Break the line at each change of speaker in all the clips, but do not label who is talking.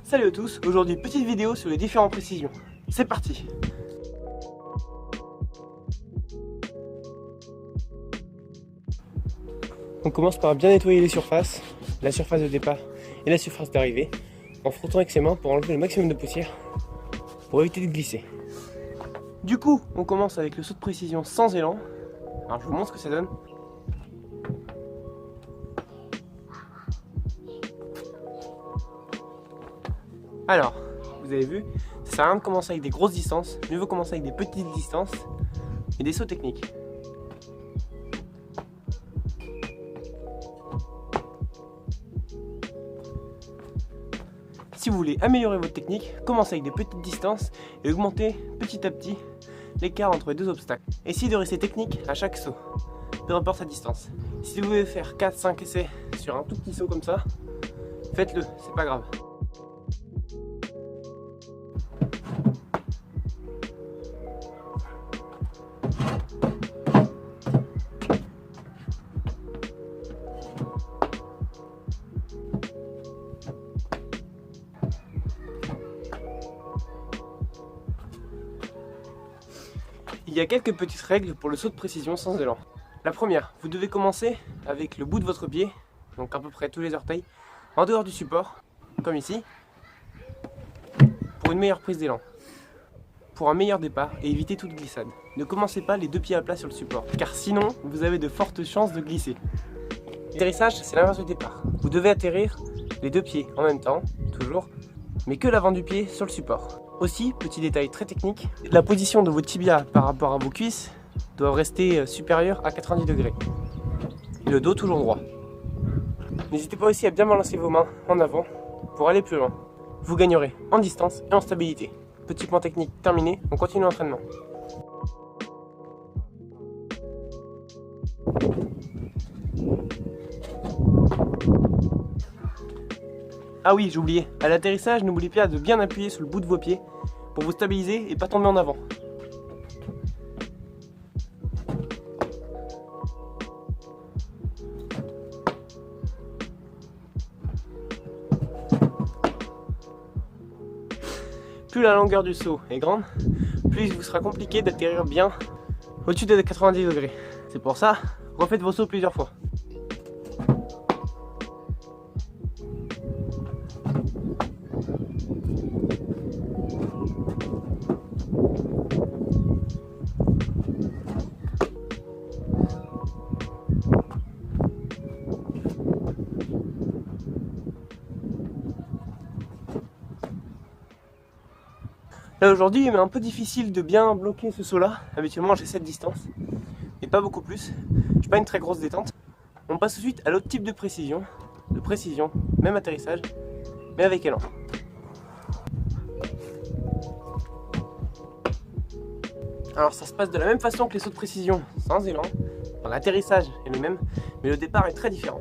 Salut à tous, aujourd'hui petite vidéo sur les différentes précisions. C'est parti. On commence par bien nettoyer les surfaces, la surface de départ et la surface d'arrivée, en frottant avec ses mains pour enlever le maximum de poussière, pour éviter de glisser. Du coup, on commence avec le saut de précision sans élan. Alors je vous montre ce que ça donne. Alors, vous avez vu, ça sert à rien de commencer avec des grosses distances, mieux vaut commencer avec des petites distances et des sauts techniques. Si vous voulez améliorer votre technique, commencez avec des petites distances et augmentez petit à petit l'écart entre les deux obstacles. Essayez de rester technique à chaque saut, peu importe sa distance. Si vous voulez faire 4-5 essais sur un tout petit saut comme ça, faites-le, c'est pas grave. Il y a quelques petites règles pour le saut de précision sans élan. La première, vous devez commencer avec le bout de votre pied, donc à peu près tous les orteils, en dehors du support, comme ici, pour une meilleure prise d'élan. Pour un meilleur départ et éviter toute glissade. Ne commencez pas les deux pieds à plat sur le support, car sinon vous avez de fortes chances de glisser. L'atterrissage, c'est l'inverse du départ. Vous devez atterrir les deux pieds en même temps, toujours, mais que l'avant du pied sur le support. Aussi, petit détail très technique, la position de vos tibias par rapport à vos cuisses doit rester supérieure à 90 degrés. Et le dos toujours droit. N'hésitez pas aussi à bien balancer vos mains en avant pour aller plus loin. Vous gagnerez en distance et en stabilité. Petit point technique terminé, on continue l'entraînement. Ah oui, j'ai oublié, à l'atterrissage, n'oubliez pas de bien appuyer sur le bout de vos pieds pour vous stabiliser et pas tomber en avant. Plus la longueur du saut est grande, plus il vous sera compliqué d'atterrir bien au-dessus des 90 degrés. C'est pour ça, refaites vos sauts plusieurs fois. Là aujourd'hui il m'est un peu difficile de bien bloquer ce saut là. Habituellement j'ai cette distance, mais pas beaucoup plus. J'ai pas une très grosse détente. On passe tout de suite à l'autre type de précision, même atterrissage, mais avec élan. Alors ça se passe de la même façon que les sauts de précision sans élan. L'atterrissage est le même, mais le départ est très différent.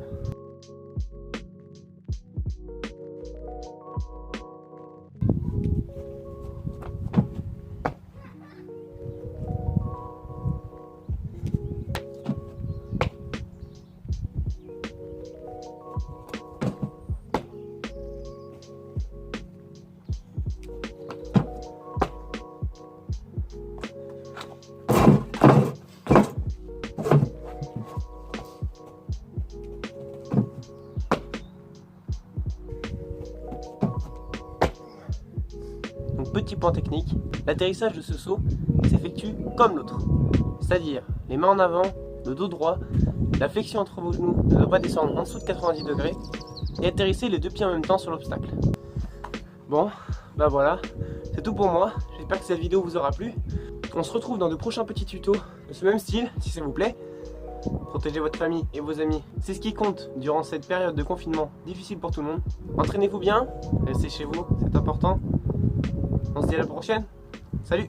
Donc petit point technique, l'atterrissage de ce saut s'effectue comme l'autre. C'est-à-dire les mains en avant, le dos droit, la flexion entre vos genoux ne doit pas descendre en dessous de 90 degrés et atterrissez les deux pieds en même temps sur l'obstacle. Bon, bah voilà, c'est tout pour moi, j'espère que cette vidéo vous aura plu. On se retrouve dans de prochains petits tutos de ce même style, si ça vous plaît. Protégez votre famille et vos amis, c'est ce qui compte durant cette période de confinement difficile pour tout le monde. Entraînez-vous bien, restez chez vous, c'est important. On se dit à la prochaine, salut!